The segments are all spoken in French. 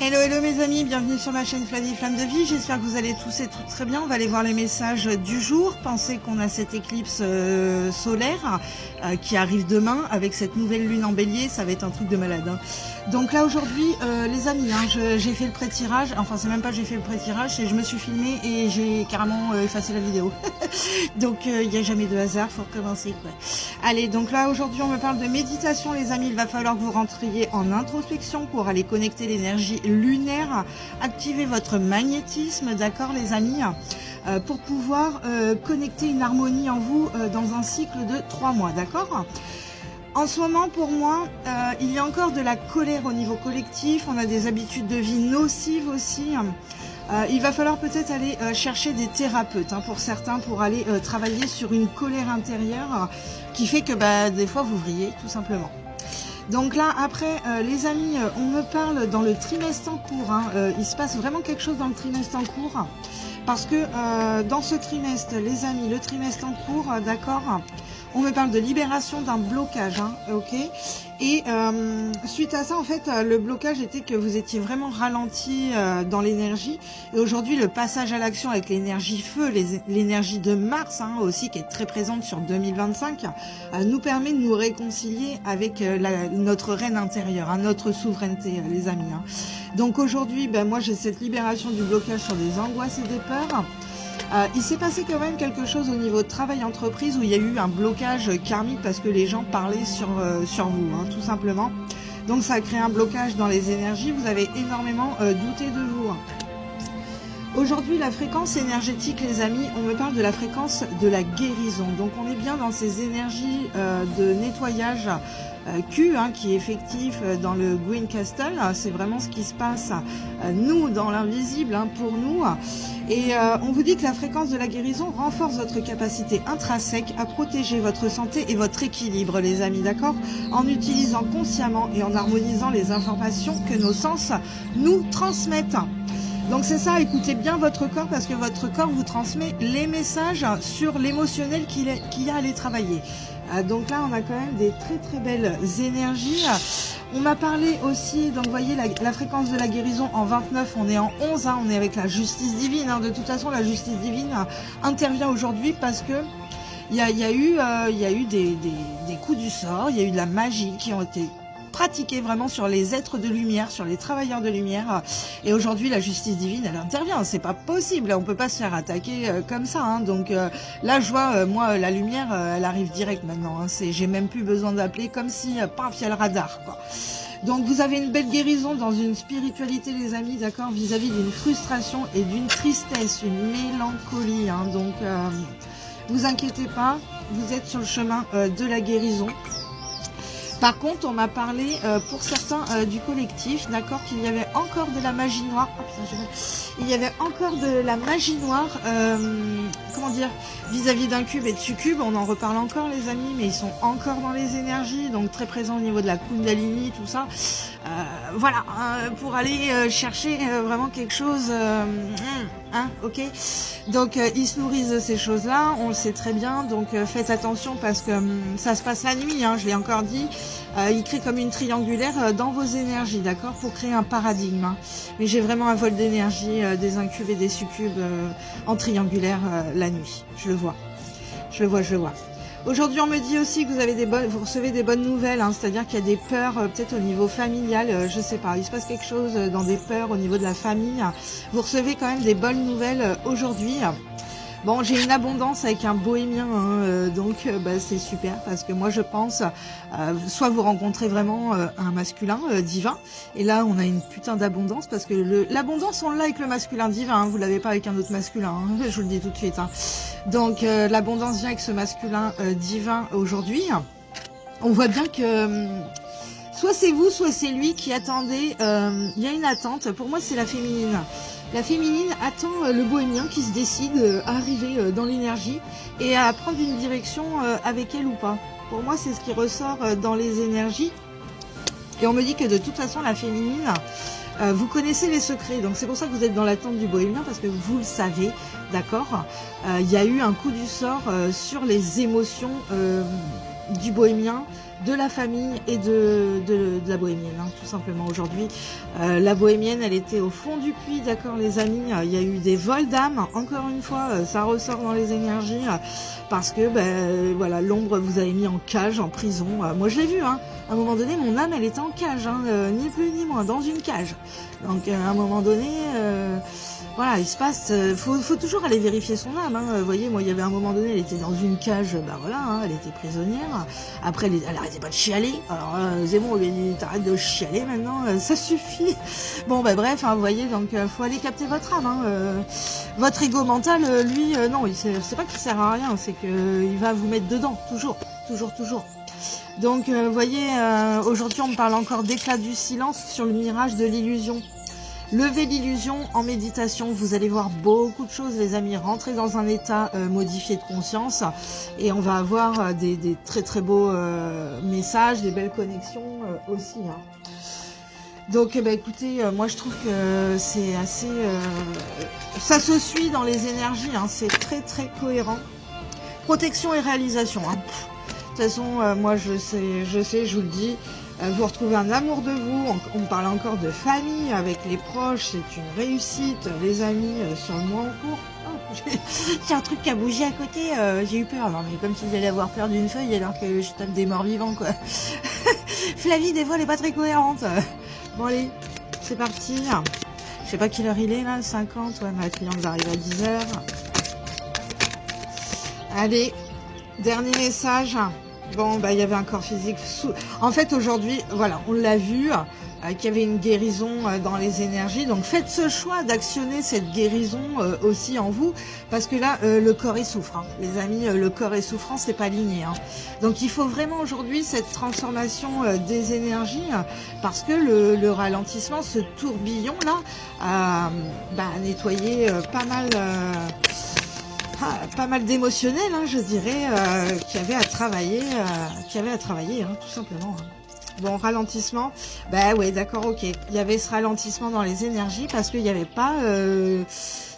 Hello, hello mes amis, bienvenue sur ma chaîne Flavie Flamme de Vie. J'espère que vous allez tous et toutes très bien. On va aller voir les messages du jour. Pensez qu'on a cette éclipse solaire qui arrive demain avec cette nouvelle lune en bélier. Ça va être un truc de malade. Hein. Donc là aujourd'hui, les amis, hein, j'ai fait le pré-tirage. Enfin, c'est même pas j'ai fait le pré-tirage, c'est je me suis filmée et j'ai carrément effacé la vidéo. Donc il n'y a jamais de hasard, faut recommencer quoi. Allez, donc là aujourd'hui on me parle de méditation les amis. Il va falloir que vous rentriez en introspection pour aller connecter l'énergie lunaire, activer votre magnétisme, d'accord les amis, pour pouvoir connecter une harmonie en vous dans un cycle de 3 mois, d'accord. En ce moment, pour moi, il y a encore de la colère au niveau collectif, on a des habitudes de vie nocives aussi. Il va falloir peut-être aller chercher des thérapeutes, hein, pour certains, pour aller travailler sur une colère intérieure qui fait que des fois vous vrillez, tout simplement. Donc là, après, les amis, on me parle dans le trimestre en cours. Hein, il se passe vraiment quelque chose dans le trimestre en cours. Parce que dans ce trimestre, les amis, le trimestre en cours, d'accord, on me parle de libération d'un blocage, hein, ok. Et suite à ça, en fait, le blocage était que vous étiez vraiment ralenti dans l'énergie. Et aujourd'hui, le passage à l'action avec l'énergie feu, l'énergie de Mars hein, aussi, qui est très présente sur 2025, nous permet de nous réconcilier avec notre reine intérieure, hein, notre souveraineté, les amis. Hein. Donc aujourd'hui, moi, j'ai cette libération du blocage sur des angoisses et des peurs. Il s'est passé quand même quelque chose au niveau de travail entreprise où il y a eu un blocage karmique parce que les gens parlaient sur vous, hein, tout simplement. Donc ça a créé un blocage dans les énergies, vous avez énormément douté de vous. Aujourd'hui, la fréquence énergétique, les amis, on me parle de la fréquence de la guérison. Donc on est bien dans ces énergies de nettoyage Q, hein, qui est effectif dans le Green Castle. C'est vraiment ce qui se passe, nous, dans l'invisible, hein, pour nous. Et on vous dit que la fréquence de la guérison renforce votre capacité intrinsèque à protéger votre santé et votre équilibre, les amis, d'accord, en utilisant consciemment et en harmonisant les informations que nos sens nous transmettent. Donc c'est ça, écoutez bien votre corps parce que votre corps vous transmet les messages sur l'émotionnel qu'il y a à aller travailler. Donc là, on a quand même des très très belles énergies. On m'a parlé aussi, donc vous voyez la fréquence de la guérison en 29, on est en 11, hein, on est avec la justice divine. Hein. De toute façon, la justice divine intervient aujourd'hui parce que il y a eu des coups du sort, il y a eu de la magie qui ont été pratiquer vraiment sur les êtres de lumière, sur les travailleurs de lumière. Et aujourd'hui, la justice divine, elle intervient. C'est pas possible. On peut pas se faire attaquer comme ça. Hein. Donc là, je vois, moi, la lumière, elle arrive direct maintenant. Hein. J'ai même plus besoin d'appeler, comme si, paf, il y a le radar, quoi. Donc vous avez une belle guérison dans une spiritualité, les amis, d'accord, vis-à-vis d'une frustration et d'une tristesse, une mélancolie. Hein. Donc, vous inquiétez pas, vous êtes sur le chemin de la guérison. Par contre, on m'a parlé pour certains du collectif, d'accord, qu'il y avait encore de la magie noire. Oh, putain, il y avait encore de la magie noire, comment dire, vis-à-vis d'un cube et de succube. On en reparle encore, les amis, mais ils sont encore dans les énergies, donc très présents au niveau de la Kundalini, tout ça. Voilà, pour aller chercher vraiment quelque chose, hein, ok. Donc ils se nourrissent de ces choses-là, on le sait très bien. Donc faites attention parce que ça se passe la nuit, hein, je l'ai encore dit. Ils créent comme une triangulaire dans vos énergies, d'accord, pour créer un paradigme. Hein. Mais j'ai vraiment un vol d'énergie des incubes et des succubes en triangulaire la nuit. Je le vois. Je le vois. Aujourd'hui, on me dit aussi que vous recevez des bonnes nouvelles, hein, c'est-à-dire qu'il y a des peurs peut-être au niveau familial, je sais pas, il se passe quelque chose dans des peurs au niveau de la famille. Vous recevez quand même des bonnes nouvelles aujourd'hui. Bon, j'ai une abondance avec un bohémien, hein, donc c'est super parce que moi je pense, soit vous rencontrez vraiment un masculin divin, et là on a une putain d'abondance parce que l'abondance on l'a avec le masculin divin, hein, vous l'avez pas avec un autre masculin, hein, je vous le dis tout de suite. Hein. Donc l'abondance vient avec ce masculin divin aujourd'hui. On voit bien que soit c'est vous, soit c'est lui qui attendait, il y a une attente, pour moi c'est la féminine. La féminine attend le bohémien qui se décide à arriver dans l'énergie et à prendre une direction avec elle ou pas. Pour moi, c'est ce qui ressort dans les énergies. Et on me dit que de toute façon, la féminine, vous connaissez les secrets. Donc c'est pour ça que vous êtes dans l'attente du bohémien parce que vous le savez, d'accord. Il y a eu un coup du sort sur les émotions du bohémien de la famille et de la bohémienne, hein, tout simplement aujourd'hui. La bohémienne, elle était au fond du puits, d'accord les amis, il y a eu des vols d'âme, encore une fois, ça ressort dans les énergies, parce que, ben, voilà, l'ombre vous avez mis en cage, en prison. Moi, je l'ai vu, hein, à un moment donné, mon âme, elle était en cage, hein, ni plus ni moins, dans une cage. Donc, à un moment donné... voilà, il se passe, faut toujours aller vérifier son âme, hein. Vous voyez, moi, il y avait un moment donné, elle était dans une cage, bah voilà, hein, elle était prisonnière. Après, elle arrêtait pas de chialer. Alors, c'est bon, t'arrêtes de chialer maintenant, ça suffit. Bon, bah bref, hein, vous voyez, donc, faut aller capter votre âme, hein. Votre ego mental, lui, non, c'est pas qu'il sert à rien, c'est que il va vous mettre dedans, toujours, toujours, toujours. Donc, vous voyez, aujourd'hui, on me parle encore d'éclat du silence sur le mirage de l'illusion. Levez l'illusion en méditation, vous allez voir beaucoup de choses les amis, rentrez dans un état modifié de conscience et on va avoir des très très beaux messages, des belles connexions aussi. Hein. Donc bah, écoutez, moi je trouve que c'est assez... ça se suit dans les énergies, hein, c'est très très cohérent. Protection et réalisation. Hein. De toute façon, moi je sais, je vous le dis, vous retrouvez un amour de vous, on parle encore de famille avec les proches, c'est une réussite, les amis sur le mois en cours. Oh, j'ai un truc qui a bougé à côté, j'ai eu peur, non mais comme si j'allais avoir peur d'une feuille alors que je tape des morts vivants quoi. Flavie des fois elle est pas très cohérente. Bon allez, c'est parti. Je sais pas quelle heure il est là, 50, ouais ma cliente arrive à 10h. Allez, dernier message. Bon, bah, il y avait un corps physique sous... En fait, aujourd'hui, voilà, on l'a vu, qu'il y avait une guérison dans les énergies. Donc, faites ce choix d'actionner cette guérison aussi en vous. Parce que là, le corps, il souffre. Hein. Les amis, le corps est souffrant, c'est pas aligné. Hein. Donc, il faut vraiment aujourd'hui cette transformation des énergies. Parce que le ralentissement, ce tourbillon-là, bah, a nettoyé pas mal d'émotionnel, hein, je dirais, qui avait à travailler, hein, tout simplement. Hein. Bon, ralentissement, bah ouais, d'accord, ok. Il y avait ce ralentissement dans les énergies parce qu'il n'y avait pas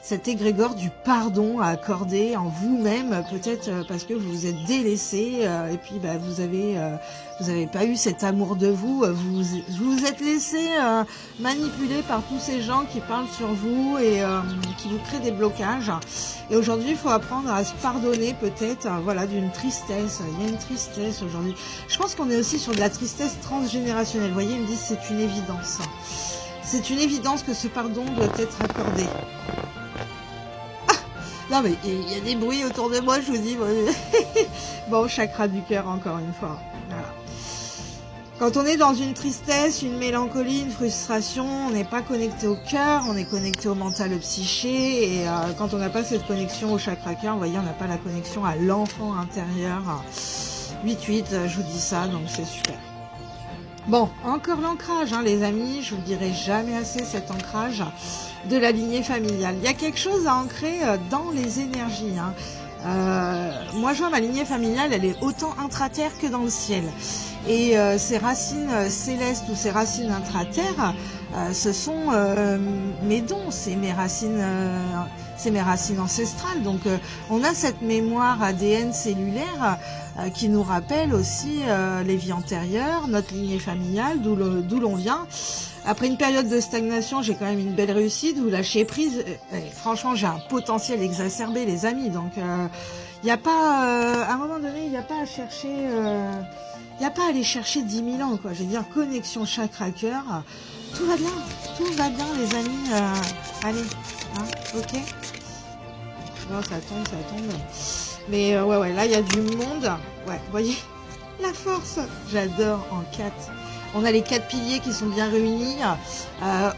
cet égrégore du pardon à accorder en vous-même, peut-être parce que vous vous êtes délaissé et puis bah vous avez pas eu cet amour de vous, vous vous êtes laissé manipuler par tous ces gens qui parlent sur vous et qui vous créent des blocages. Et aujourd'hui, il faut apprendre à se pardonner peut-être, voilà, d'une tristesse. Il y a une tristesse aujourd'hui. Je pense qu'on est aussi sur de la tristesse transgénérationnelle. Vous voyez, ils me disent c'est une évidence. C'est une évidence que ce pardon doit être accordé. Non mais il y a des bruits autour de moi, je vous dis. Bon, chakra du cœur encore une fois. Voilà. Quand on est dans une tristesse, une mélancolie, une frustration, on n'est pas connecté au cœur, on est connecté au mental, au psyché. Et quand on n'a pas cette connexion au chakra cœur, vous voyez, on n'a pas la connexion à l'enfant intérieur. 8-8, je vous dis ça, donc c'est super. Bon, encore l'ancrage, hein, les amis, je vous dirai jamais assez cet ancrage de la lignée familiale. Il y a quelque chose à ancrer dans les énergies. Hein. Moi, je vois ma lignée familiale, elle est autant intra-terre que dans le ciel. Et ces racines célestes ou ces racines intra-terre, ce sont mes dons, c'est mes racines ancestrales. Donc, on a cette mémoire ADN cellulaire qui nous rappelle aussi les vies antérieures, notre lignée familiale, d'où l'on vient. Après une période de stagnation, j'ai quand même une belle réussite, vous lâchez prise. Franchement, j'ai un potentiel exacerbé, les amis. Donc, il n'y a pas, à un moment donné, il n'y a pas à chercher, il n'y a pas à aller chercher 10 000 ans, quoi. Je veux dire, connexion chakra-cœur, tout va bien, les amis. Allez, hein, ok. Bon, ça tombe. Mais ouais, là, il y a du monde. Ouais, vous voyez, la force, j'adore en 4. On a les 4 piliers qui sont bien réunis.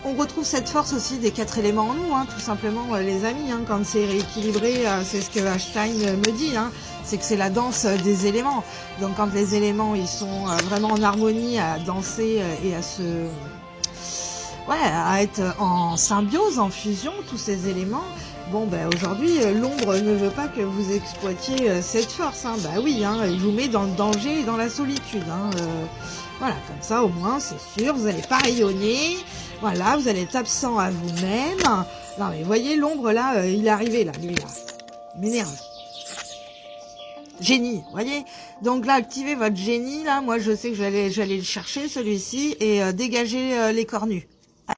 On retrouve cette force aussi des 4 éléments en nous, hein, tout simplement, les amis. Hein, quand c'est rééquilibré, c'est ce que Einstein me dit. Hein, c'est que c'est la danse des éléments. Donc quand les éléments ils sont vraiment en harmonie, à danser et à être en symbiose, en fusion, tous ces éléments. Bon, ben aujourd'hui, l'ombre ne veut pas que vous exploitiez cette force. Hein. Bah oui, hein, il vous met dans le danger et dans la solitude. Hein, voilà, comme ça au moins, c'est sûr, vous n'allez pas rayonner. Voilà, vous allez être absent à vous-même. Non mais voyez, l'ombre là, il est arrivé là, lui là. Il m'énerve. Génie, voyez. Donc là, activez votre génie. Là, moi, je sais que j'allais le chercher celui-ci et dégager les cornus.